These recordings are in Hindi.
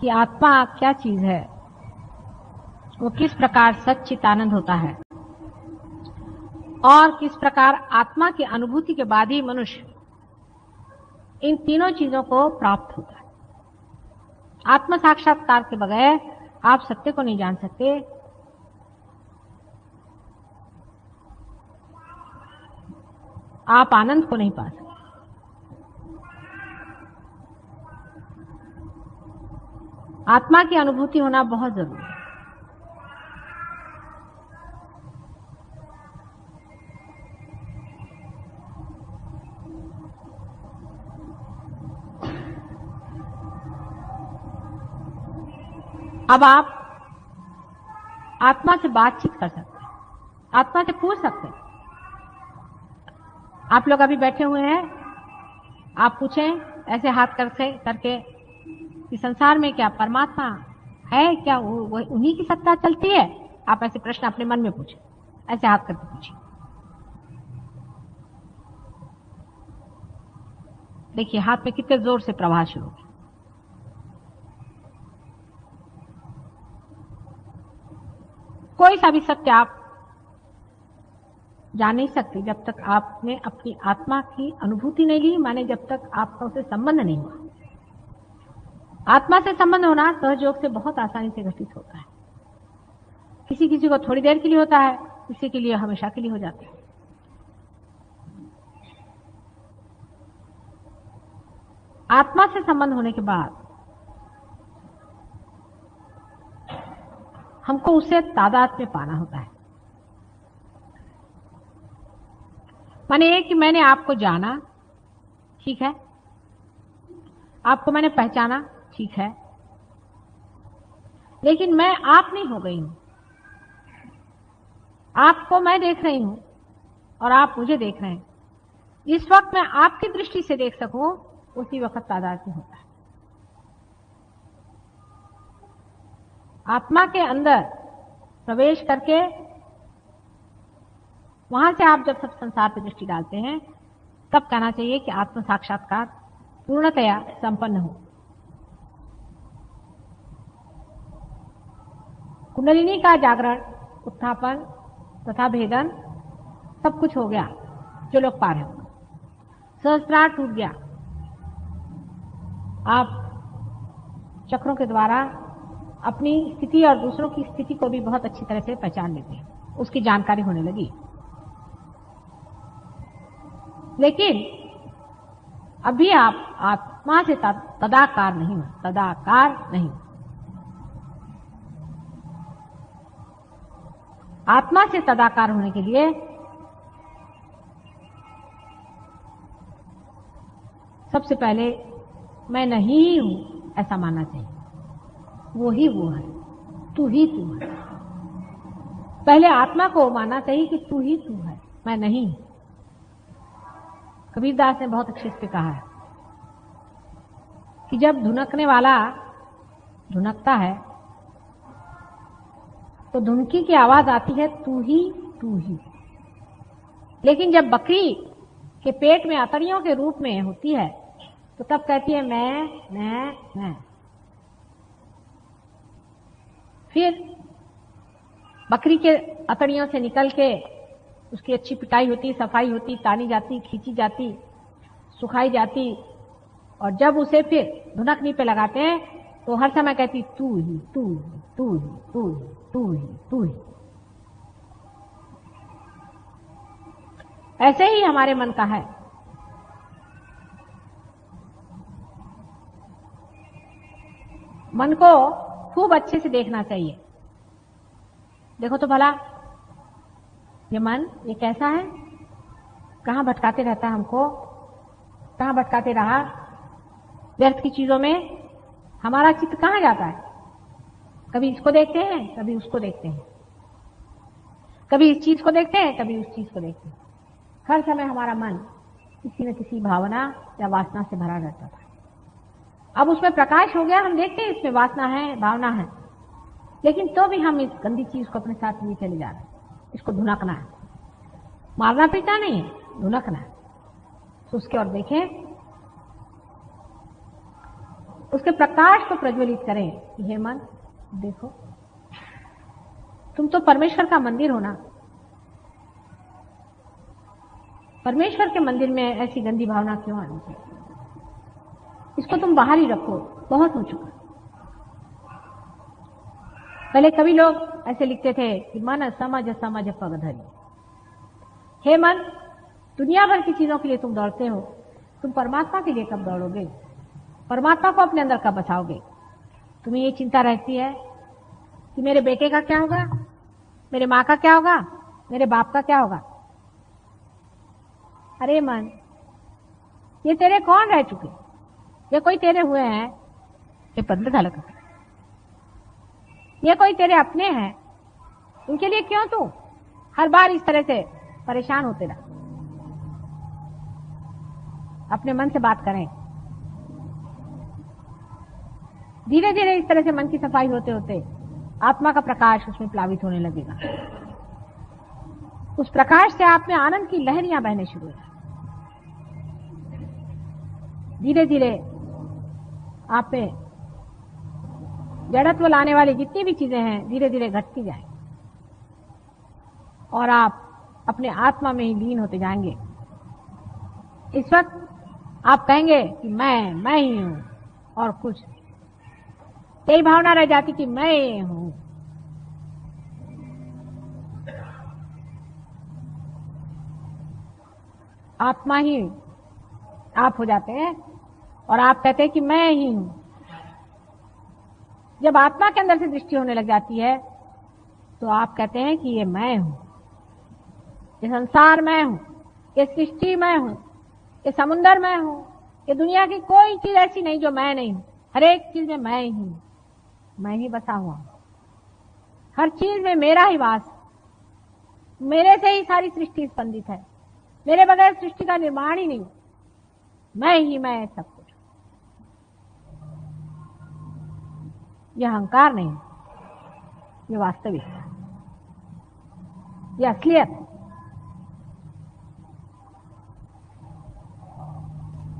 कि आत्मा क्या चीज है, वो किस प्रकार सच्चिदानंद होता है और किस प्रकार आत्मा की अनुभूति के बाद ही मनुष्य इन तीनों चीजों को प्राप्त होता है। आत्म साक्षात्कार के बगैर आप सत्य को नहीं जान सकते। आप आनंद को नहीं पा सकते। आत्मा की अनुभूति होना बहुत जरूरी है। अब आप आत्मा से बातचीत कर सकते हैं, आत्मा से पूछ सकते हैं। आप लोग अभी बैठे हुए हैं, आप पूछें ऐसे हाथ करके कि संसार में क्या परमात्मा है, क्या वो उन्हीं की सत्ता चलती है? आप ऐसे प्रश्न अपने मन में पूछें, ऐसे हाथ करके पूछिए। देखिए हाथ में कितने जोर से प्रवाह शुरू हो गया। कोई सा भी सत्य आप जान नहीं सकते जब तक आपने अपनी आत्मा की अनुभूति नहीं ली, माने जब तक आपका उससे संबंध नहीं हुआ। आत्मा से संबंध होना सहयोग से बहुत आसानी से घटित होता है। किसी किसी को थोड़ी देर के लिए होता है, किसी के लिए हमेशा के लिए हो जाता है। आत्मा से संबंध होने के बाद हमको उससे तादात्म्य पाना होता है। माने ये कि मैंने आपको जाना, ठीक है, आपको मैंने पहचाना, ठीक है, लेकिन मैं आप नहीं हो गई हूं। आपको मैं देख रही हूं और आप मुझे देख रहे हैं। जिस वक्त मैं आपकी दृष्टि से देख सकूं उसी वक्त तादात्म्य होता है। आत्मा के अंदर प्रवेश करके वहां से आप जब सब संसार पर दृष्टि डालते हैं तब कहना चाहिए कि आत्म साक्षात्कार पूर्णतया संपन्न हो। कुंडलिनी का जागरण, उत्थापन तथा भेदन सब कुछ हो गया जो लोग पा रहे हो। सहस्त्रार टूट गया। आप चक्रों के द्वारा अपनी स्थिति और दूसरों की स्थिति को भी बहुत अच्छी तरह से पहचान लेते हैं, उसकी जानकारी होने लगी। लेकिन अभी आप आत्मा से तदाकार नहीं हो, तदाकार नहीं। आत्मा से तदाकार होने के लिए सबसे पहले मैं नहीं हूं ऐसा मानना चाहिए। वो ही वो है, तू ही तू है। पहले आत्मा को मानना चाहिए कि तू ही तू है, मैं नहीं। कबीरदास ने बहुत अच्छे से कहा है कि जब धुनकने वाला धुनकता है तो धुनकी की आवाज आती है तू ही तू ही। लेकिन जब बकरी के पेट में अतड़ियों के रूप में होती है तो तब कहती है मैं। फिर बकरी के अतड़ियों से निकल के उसकी अच्छी पिटाई होती, सफाई होती, तानी जाती, खींची जाती, सुखाई जाती, और जब उसे फिर धुनकनी पे लगाते हैं तो हर समय कहती तू ही तू ही तू ही तू ही तू ही तू ही। ऐसे ही हमारे मन का है। मन को खूब अच्छे से देखना चाहिए। देखो तो भला ये मन ये कैसा है, कहां भटकाते रहता है हमको, कहां भटकाते रहा, व्यर्थ की चीजों में हमारा चित्त कहां जाता है। कभी इसको देखते हैं, कभी उसको देखते हैं, कभी इस चीज को देखते हैं, कभी उस चीज को देखते हैं। हर समय हमारा मन किसी न किसी भावना या वासना से भरा रहता था। अब उसमें प्रकाश हो गया, हम देखते हैं इसमें वासना है, भावना है, लेकिन तो भी हम इस गंदी चीज को अपने साथ लिए चले जा रहे हैं। इसको धुनकना है, मारना पीटा नहीं है, धुनकना है। तो उसकी ओर देखें उसके प्रकाश को प्रज्वलित करें कि हे मन, देखो तुम तो परमेश्वर का मंदिर हो ना। परमेश्वर के मंदिर में ऐसी गंदी भावना क्यों आनी चाहिए? इसको तुम बाहर ही रखो, बहुत हो चुका। पहले कवि लोग ऐसे लिखते थे कि मन समझ समझ पग धरी। हे मन, दुनिया भर की चीजों के लिए तुम दौड़ते हो, तुम परमात्मा के लिए कब दौड़ोगे? परमात्मा को अपने अंदर कब बचाओगे? तुम्हें ये चिंता रहती है कि मेरे बेटे का क्या होगा, मेरे माँ का क्या होगा, मेरे बाप का क्या होगा। अरे मन, ये तेरे कौन रह चुके? ये कोई तेरे हुए हैं? ये बंद झाला, ये कोई तेरे अपने हैं? उनके लिए क्यों तू हर बार इस तरह से परेशान होते रहा? अपने मन से बात करें। धीरे धीरे इस तरह से मन की सफाई होते होते आत्मा का प्रकाश उसमें प्लावित होने लगेगा। उस प्रकाश से आप में आनंद की लहरियां बहने शुरू हो। धीरे धीरे आप में जड़त्व लाने वाली जितनी भी चीजें हैं धीरे धीरे घटती जाएंगी और आप अपने आत्मा में ही लीन होते जाएंगे। इस वक्त आप कहेंगे कि मैं ही हूं और कुछ। यही भावना रह जाती कि मैं हूं। आत्मा ही आप हो जाते हैं और आप कहते हैं कि मैं ही हूं। जब आत्मा के अंदर से दृष्टि होने लग जाती है तो आप कहते हैं कि ये मैं हूं, ये संसार मैं हूं, ये सृष्टि मैं हूं, ये समुंदर मैं हूं, ये दुनिया की कोई चीज ऐसी नहीं जो मैं नहीं हूं। हर एक चीज में मैं ही बसा हुआ हूं। हर चीज में मेरा ही वास, मेरे से ही सारी सृष्टि स्पंदित है। मेरे बगैर सृष्टि का निर्माण ही नहीं। मैं सब कुछ। यह अहंकार नहीं, ये वास्तविक, ये असलियत है।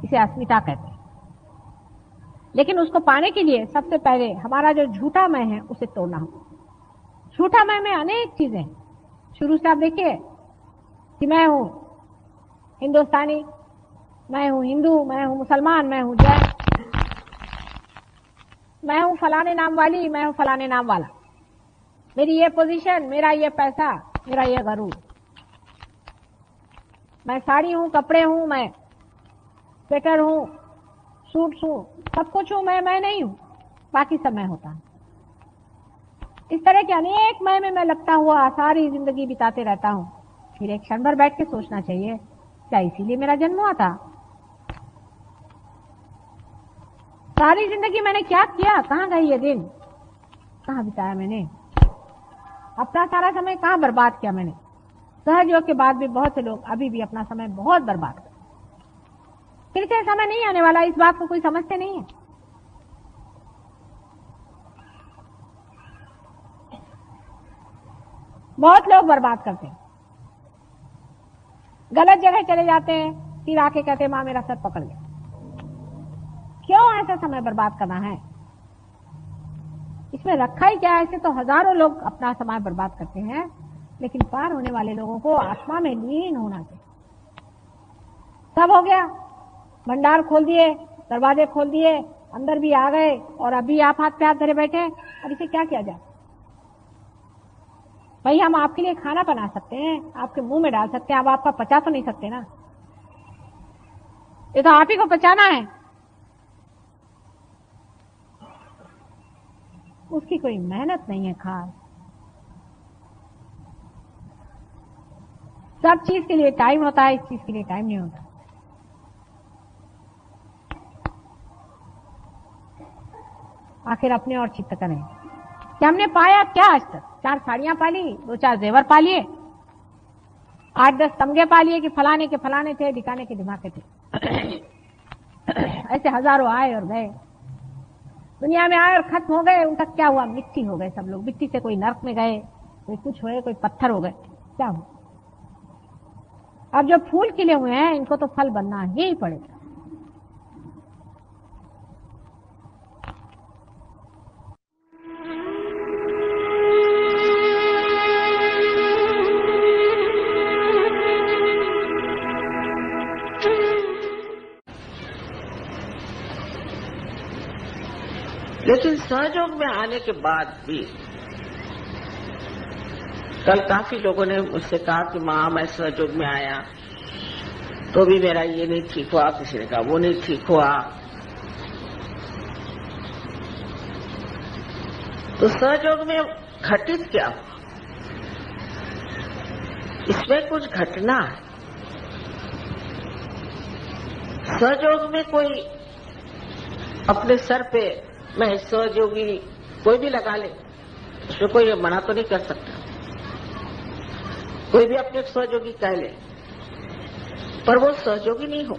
इसे अस्मिता कहते हैं। लेकिन उसको पाने के लिए सबसे पहले हमारा जो झूठा मैं है उसे तोड़ना होगा। झूठा मैं में अनेक चीजें हैं। शुरू से आप देखिए कि मैं हूं हिंदुस्तानी, मैं हूं हिंदू, मैं हूं मुसलमान, मैं हूं जैन, मैं हूं फलाने नाम वाली, मैं हूं फलाने नाम वाला, मेरी ये पोजीशन, मेरा ये पैसा, मेरा ये गरूर, मैं साड़ी हूं, कपड़े हूं, मैं स्वेटर हूं, सूट हूं, सब कुछ हूं, मैं नहीं हूं, बाकी सब मैं होता हूं। इस तरह के अनेक मैं लगता हुआ सारी जिंदगी बिताते रहता हूं। फिर एक क्षण भर बैठ के सोचना चाहिए, क्या इसीलिए मेरा जन्म हुआ था? सारी जिंदगी मैंने क्या किया? कहां गई ये दिन? कहां बिताया मैंने? अपना सारा समय कहां बर्बाद किया मैंने? सहज योग के बाद भी बहुत से लोग अभी भी अपना समय बहुत बर्बाद करते। फिर से समय नहीं आने वाला, इस बात को कोई समझते नहीं है। बहुत लोग बर्बाद करते हैं, गलत जगह चले जाते हैं, फिर आके कहते हैं मां मेरा सर पकड़ गया। क्यों ऐसा समय बर्बाद करना है? इसमें रखा ही क्या है? ऐसे तो हजारों लोग अपना समय बर्बाद करते हैं, लेकिन पार होने वाले लोगों को आत्मा में लीन होना चाहिए। सब हो गया, भंडार खोल दिए, दरवाजे खोल दिए, अंदर भी आ गए और अभी आप हाथ पे हाथ धरे बैठे। अब इसे क्या किया जाए? भाई हम आपके लिए खाना बना सकते हैं, आपके मुंह में डाल सकते हैं, अब आपका पचा तो नहीं सकते ना। ये तो आप ही को पचाना है, उसकी कोई मेहनत नहीं है खास। सब चीज के लिए टाइम होता है, इस चीज के लिए टाइम नहीं होता। आखिर अपने और चित्त करें कि हमने पाया क्या आज तक? 4 साड़ियां पाली, 2-4 जेवर पा लिए, 8-10 तमगे पा लिए कि फलाने के फलाने थे, दिखाने के दिमागे थे। ऐसे हजारों आए और गए, दुनिया में आए और खत्म हो गए। उनका क्या हुआ? मिट्टी हो गए सब लोग। मिट्टी से कोई नर्क में गए, कोई कुछ हुए, कोई पत्थर हो गए। क्या हुआ? अब जो फूल खिले हुए हैं इनको तो फल बनना ही पड़ेगा। लेकिन सहयोग में आने के बाद भी कल काफी लोगों ने मुझसे कहा कि माँ मैं सहयोग में आया तो भी मेरा ये नहीं ठीक हुआ, किसी ने कहा वो नहीं ठीक हुआ। तो सहयोग में घटित क्या हुआ? इसमें कुछ घटना है। सहयोग में कोई अपने सर पे मैं सहयोगी कोई भी लगा ले, उसमें कोई मना तो नहीं कर सकता। कोई भी अपने सहयोगी कह ले, पर वो सहयोगी नहीं हो।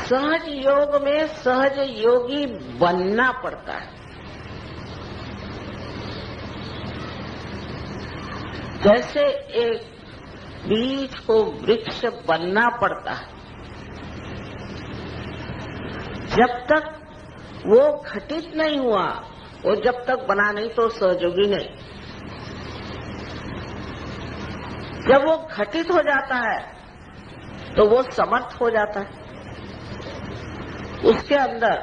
सहज योग में सहज योगी बनना पड़ता है। जैसे एक बीज को वृक्ष बनना पड़ता है, जब तक वो घटित नहीं हुआ, वो जब तक बना नहीं तो सहयोगी नहीं। जब वो घटित हो जाता है तो वो समर्थ हो जाता है। उसके अंदर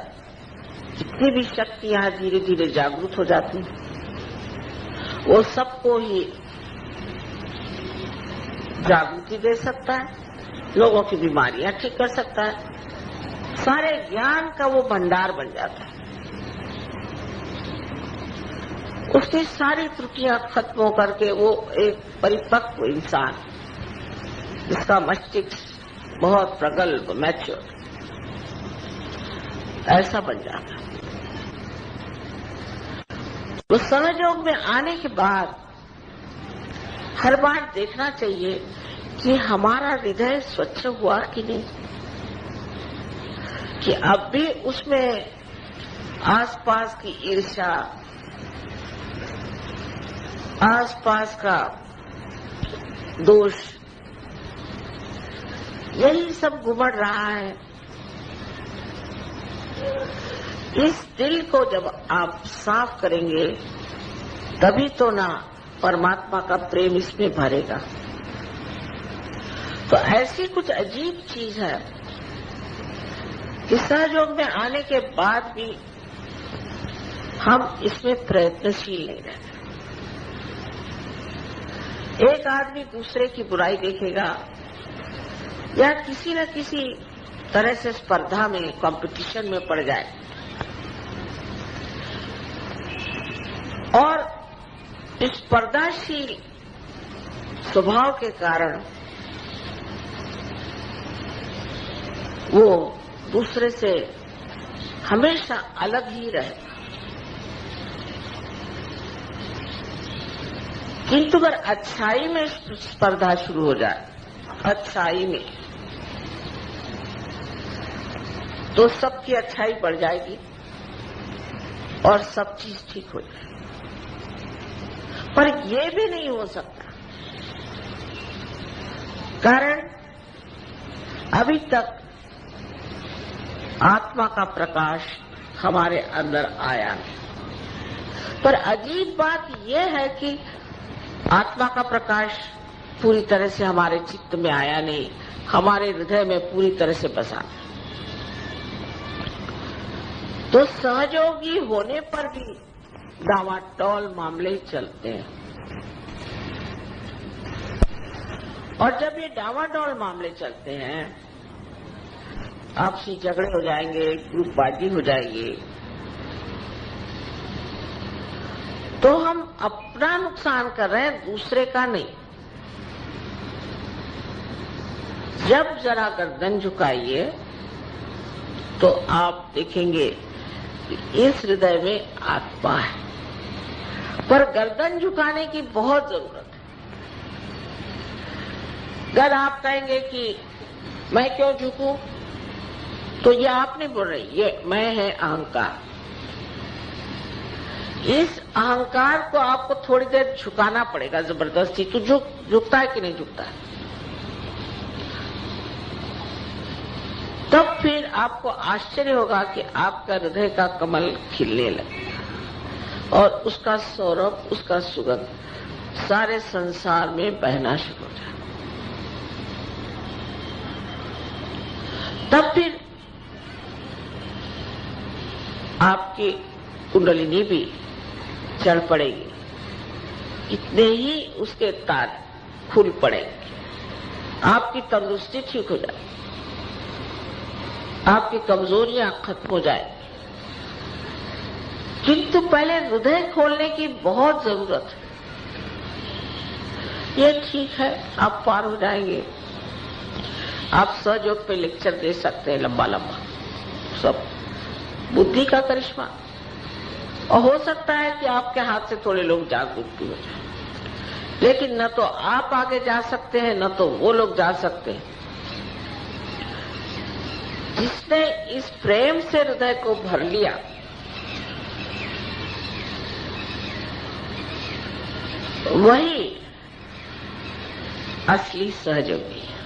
जितनी भी शक्तियां धीरे धीरे जागृत हो जाती हैं, वो सबको ही जागृति दे सकता है, लोगों की बीमारियां ठीक कर सकता है, सारे ज्ञान का वो भंडार बन जाता है। उसकी सारी त्रुटियां खत्म होकर के वो एक परिपक्व इंसान, जिसका मस्तिष्क बहुत प्रगल्भ मैच्योर, ऐसा बन जाता है। तो सहयोग में आने के बाद हर बार देखना चाहिए कि हमारा हृदय स्वच्छ हुआ कि नहीं, कि अब भी उसमें आसपास की ईर्ष्या, आसपास का दोष, यही सब घुमड़ रहा है। इस दिल को जब आप साफ करेंगे तभी तो ना परमात्मा का प्रेम इसमें भरेगा। तो ऐसी कुछ अजीब चीज है कि सहयोग में आने के बाद भी हम इसमें प्रयत्नशील नहीं रहते। एक आदमी दूसरे की बुराई देखेगा या किसी न किसी तरह से स्पर्धा में, कंपटीशन में पड़ जाए और इस स्पर्धाशील स्वभाव के कारण वो दूसरे से हमेशा अलग ही रहे। किंतु अगर अच्छाई में स्पर्धा शुरू हो जाए, अच्छाई में, तो सबकी अच्छाई बढ़ जाएगी और सब चीज ठीक हो जाएगी। पर ये भी नहीं हो सकता, कारण अभी तक आत्मा का प्रकाश हमारे अंदर आया नहीं। पर अजीब बात यह है कि आत्मा का प्रकाश पूरी तरह से हमारे चित्त में आया नहीं, हमारे हृदय में पूरी तरह से बसा। तो सहयोगी होने पर भी डावाडोल मामले चलते हैं, और जब ये डावाडोल मामले चलते हैं, आपसी झगड़े हो जाएंगे, ग्रुपबाजी हो जाएगी, तो हम अपना नुकसान कर रहे हैं, दूसरे का नहीं। जब जरा गर्दन झुकाइए तो आप देखेंगे कि इस हृदय में आत्मा है, पर गर्दन झुकाने की बहुत जरूरत है। अगर आप कहेंगे कि मैं क्यों झुकूं, तो ये आप नहीं बोल रहे, ये मैं है अहंकार। इस अहंकार को आपको थोड़ी देर झुकाना पड़ेगा जबरदस्ती। तो झुकता है कि नहीं झुकता है? तब फिर आपको आश्चर्य होगा कि आपका हृदय का कमल खिलने लगेगा और उसका सौरभ, उसका सुगंध सारे संसार में बहना शुरू हो जाएगा। तब फिर आपकी कुंडलिनी भी चढ़ पड़ेगी, इतने ही उसके तार खुल पड़ेंगे, आपकी तंदुरुस्ती ठीक हो जाएगी, आपकी कमजोरियां खत्म हो जाएगी। किंतु पहले हृदय खोलने की बहुत जरूरत है। ये ठीक है, आप पार हो जाएंगे, आप सहयोग पे लेक्चर दे सकते हैं लंबा लंबा, सब बुद्धि का करिश्मा। और हो सकता है कि आपके हाथ से थोड़े लोग जागरूक भी हो जाए, लेकिन न तो आप आगे जा सकते हैं न तो वो लोग जा सकते हैं। जिसने इस प्रेम से हृदय को भर लिया, वही असली सहयोगी है।